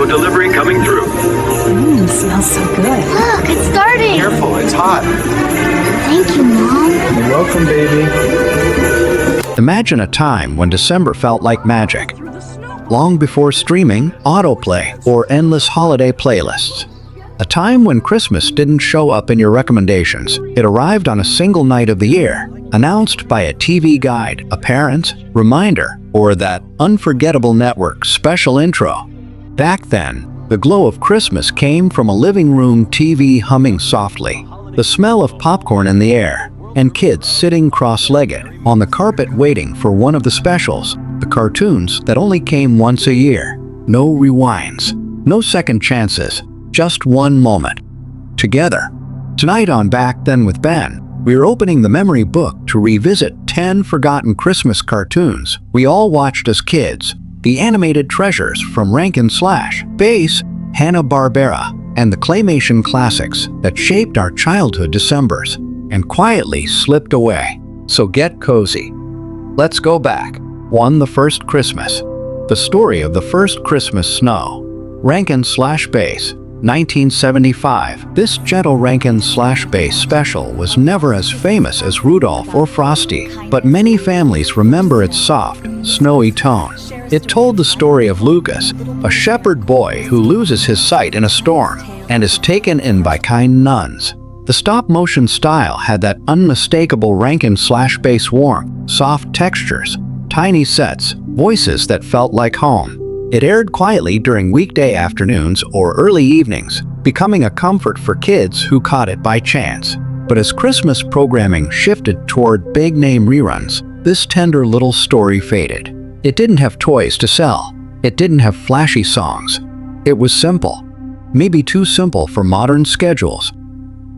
delivery coming through. Smells so good. Look, it's starting. Careful, it's hot. Thank you, Mom. You're welcome, baby. Imagine a time when December felt like magic, long before streaming, autoplay, or endless holiday playlists. A time when Christmas didn't show up in your recommendations. It arrived on a single night of the year, announced by a TV guide, a parent's reminder, or that unforgettable network special intro. Back then, the glow of Christmas came from a living room TV humming softly, the smell of popcorn in the air, and kids sitting cross-legged on the carpet waiting for one of the specials, the cartoons that only came once a year. No rewinds, no second chances, just one moment. Together. Tonight on Back Then with Ben, we're opening the memory book to revisit 10 forgotten Christmas cartoons we all watched as kids, the animated treasures from Rankin Slash, Base, Hanna-Barbera, and the claymation classics that shaped our childhood Decembers and quietly slipped away. So get cozy. Let's go back. 1. The First Christmas. The story of the first Christmas snow. Rankin Slash Base, 1975. This gentle Rankin Slash Base special was never as famous as Rudolph or Frosty, but many families remember its soft, snowy tone. It told the story of Lucas, a shepherd boy who loses his sight in a storm and is taken in by kind nuns. The stop-motion style had that unmistakable Rankin Slash Base warmth, soft textures, tiny sets, voices that felt like home. It aired quietly during weekday afternoons or early evenings, becoming a comfort for kids who caught it by chance. But as Christmas programming shifted toward big-name reruns, this tender little story faded. It didn't have toys to sell. It didn't have flashy songs. It was simple. Maybe too simple for modern schedules.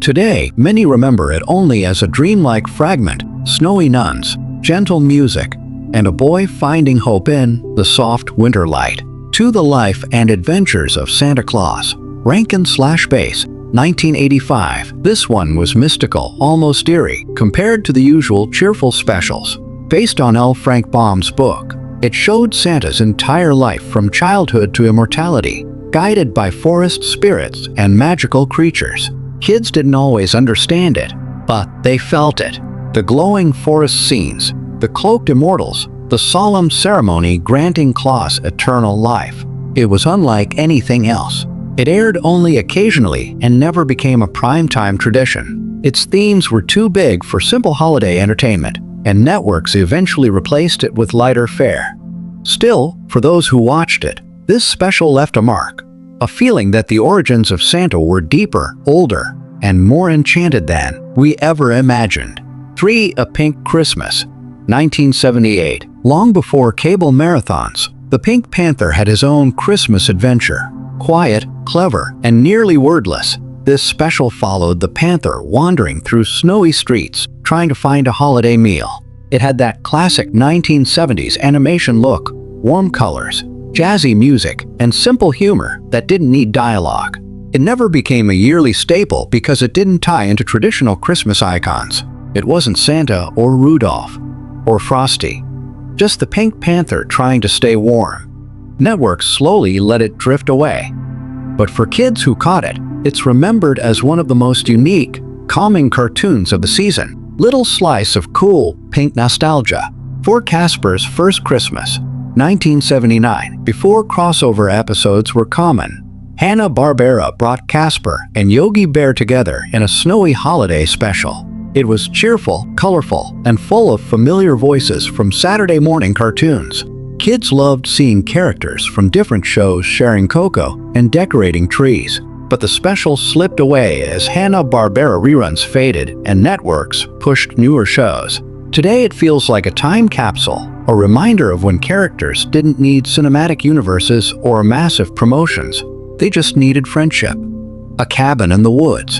Today, many remember it only as a dreamlike fragment, snowy nuns, gentle music, and a boy finding hope in the soft winter light. To the life and adventures of Santa Claus. Rankin Slash Base, 1985. This one was mystical, almost eerie, compared to the usual cheerful specials. Based on L. Frank Baum's book, it showed Santa's entire life from childhood to immortality, guided by forest spirits and magical creatures. Kids didn't always understand it, but they felt it. The glowing forest scenes, the cloaked immortals, the solemn ceremony granting Claus eternal life. It was unlike anything else. It aired only occasionally and never became a primetime tradition. Its themes were too big for simple holiday entertainment, and networks eventually replaced it with lighter fare. Still, for those who watched it, this special left a mark. A feeling that the origins of Santa were deeper, older, and more enchanted than we ever imagined. 3. A Pink Christmas, 1978. Long before cable marathons, the Pink Panther had his own Christmas adventure. Quiet, clever, and nearly wordless, this special followed the Panther wandering through snowy streets, trying to find a holiday meal. It had that classic 1970s animation look, warm colors, jazzy music, and simple humor that didn't need dialogue. It never became a yearly staple because it didn't tie into traditional Christmas icons. It wasn't Santa or Rudolph or Frosty, just the Pink Panther trying to stay warm. Networks slowly let it drift away. But for kids who caught it, it's remembered as one of the most unique, calming cartoons of the season. Little slice of cool, pink nostalgia. For Casper's First Christmas, 1979. Before crossover episodes were common, Hanna-Barbera brought Casper and Yogi Bear together in a snowy holiday special. It was cheerful, colorful, and full of familiar voices from Saturday morning cartoons. Kids loved seeing characters from different shows sharing cocoa and decorating trees. But the special slipped away as Hanna-Barbera reruns faded and networks pushed newer shows. Today it feels like a time capsule, a reminder of when characters didn't need cinematic universes or massive promotions. They just needed friendship, a cabin in the woods,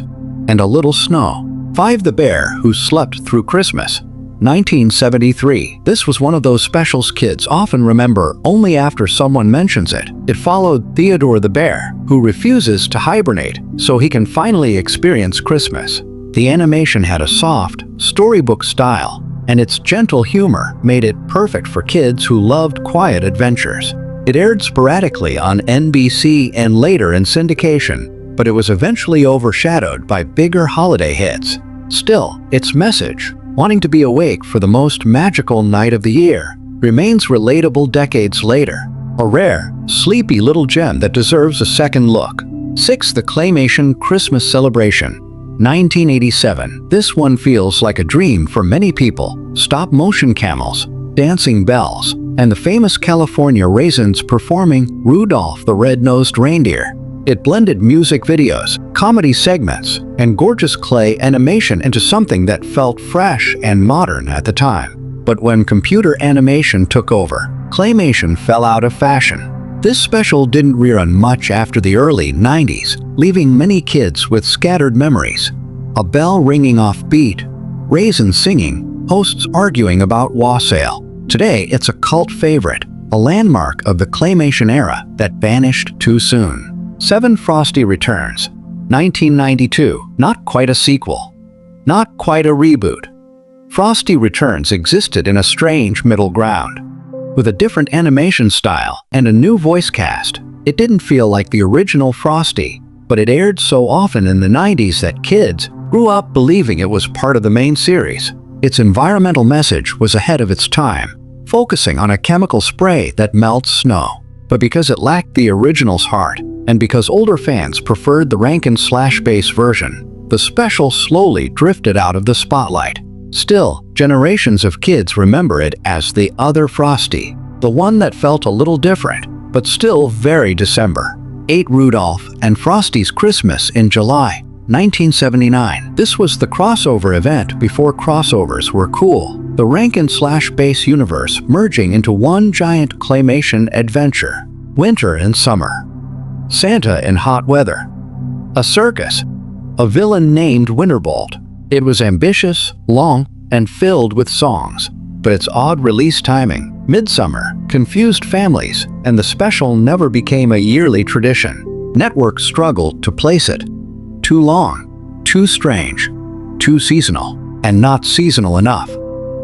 and a little snow. 5. The Bear Who Slept Through Christmas, 1973. This was one of those specials kids often remember only after someone mentions it. It followed Theodore the Bear, who refuses to hibernate so he can finally experience Christmas. The animation had a soft, storybook style, and its gentle humor made it perfect for kids who loved quiet adventures. It aired sporadically on NBC and later in syndication, but it was eventually overshadowed by bigger holiday hits. Still, its message, wanting to be awake for the most magical night of the year, remains relatable decades later. A rare, sleepy little gem that deserves a second look. 6. The Claymation Christmas Celebration, 1987. This one feels like a dream for many people. Stop-motion camels, dancing bells, and the famous California raisins performing Rudolph the Red-Nosed Reindeer. It blended music videos, comedy segments, and gorgeous clay animation into something that felt fresh and modern at the time. But when computer animation took over, claymation fell out of fashion. This special didn't rerun much after the early 90s, leaving many kids with scattered memories. A bell ringing off beat, raisins singing, hosts arguing about wassail. Today, it's a cult favorite, a landmark of the claymation era that vanished too soon. 7. Frosty Returns, 1992. Not quite a sequel. Not quite a reboot. Frosty Returns existed in a strange middle ground. With a different animation style and a new voice cast, it didn't feel like the original Frosty, but it aired so often in the 90s that kids grew up believing it was part of the main series. Its environmental message was ahead of its time, focusing on a chemical spray that melts snow. But because it lacked the original's heart, and because older fans preferred the Rankin/Bass version, the special slowly drifted out of the spotlight. Still, generations of kids remember it as the other Frosty, the one that felt a little different, but still very December. 8. Rudolph and Frosty's Christmas in July, 1979. This was the crossover event before crossovers were cool. The Rankin/Bass universe merging into one giant claymation adventure. Winter and summer. Santa in hot weather. A circus. A villain named Winterbolt. It was ambitious, long, and filled with songs, but its odd release timing, midsummer, confused families, and the special never became a yearly tradition. Networks struggled to place it. Too long, too strange, too seasonal, and not seasonal enough.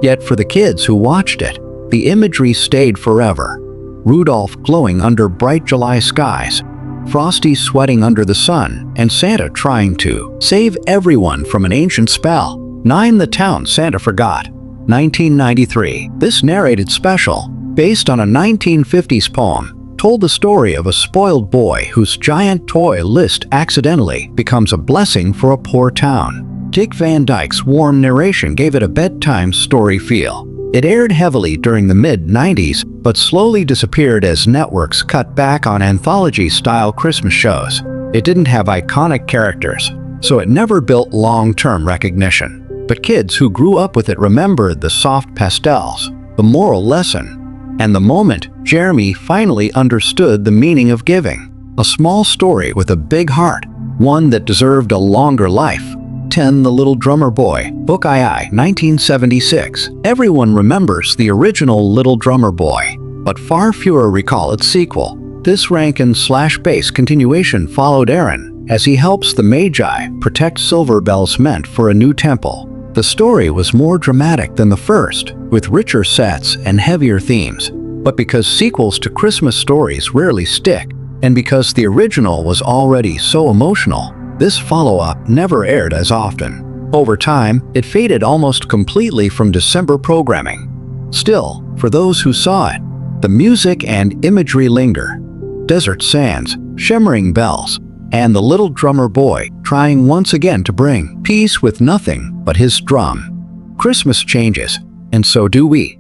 Yet for the kids who watched it, the imagery stayed forever. Rudolph glowing under bright July skies, Frosty sweating under the sun, and Santa trying to save everyone from an ancient spell. 9. The Town Santa Forgot, 1993. This narrated special, based on a 1950s poem, told the story of a spoiled boy whose giant toy list accidentally becomes a blessing for a poor town. Dick Van Dyke's warm narration gave it a bedtime story feel. It aired heavily during the mid-90s, but slowly disappeared as networks cut back on anthology-style Christmas shows. It didn't have iconic characters, so it never built long-term recognition. But kids who grew up with it remembered the soft pastels, the moral lesson, and the moment Jeremy finally understood the meaning of giving. A small story with a big heart, one that deserved a longer life. 10. The Little Drummer Boy, Book II, 1976. Everyone remembers the original Little Drummer Boy, but far fewer recall its sequel. This Rankin/Bass continuation followed Aaron as he helps the Magi protect silver bells meant for a new temple. The story was more dramatic than the first, with richer sets and heavier themes. But because sequels to Christmas stories rarely stick, and because the original was already so emotional, this follow-up never aired as often. Over time, it faded almost completely from December programming. Still, for those who saw it, the music and imagery linger. Desert sands, shimmering bells, and the little drummer boy trying once again to bring peace with nothing but his drum. Christmas changes, and so do we.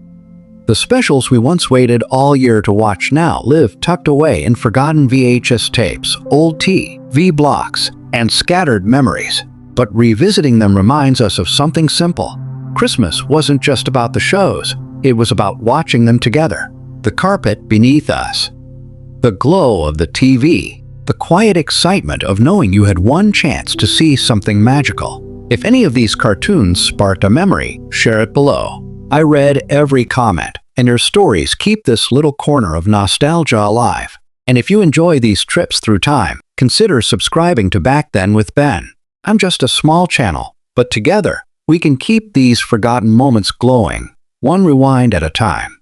The specials we once waited all year to watch now live tucked away in forgotten VHS tapes, old TV blocks, and scattered memories. But revisiting them reminds us of something simple. Christmas wasn't just about the shows, it was about watching them together. The carpet beneath us, the glow of the TV, the quiet excitement of knowing you had one chance to see something magical. If any of these cartoons sparked a memory, share it below. I read every comment, and your stories keep this little corner of nostalgia alive. And if you enjoy these trips through time, consider subscribing to Back Then with Ben. I'm just a small channel, but together, we can keep these forgotten moments glowing, one rewind at a time.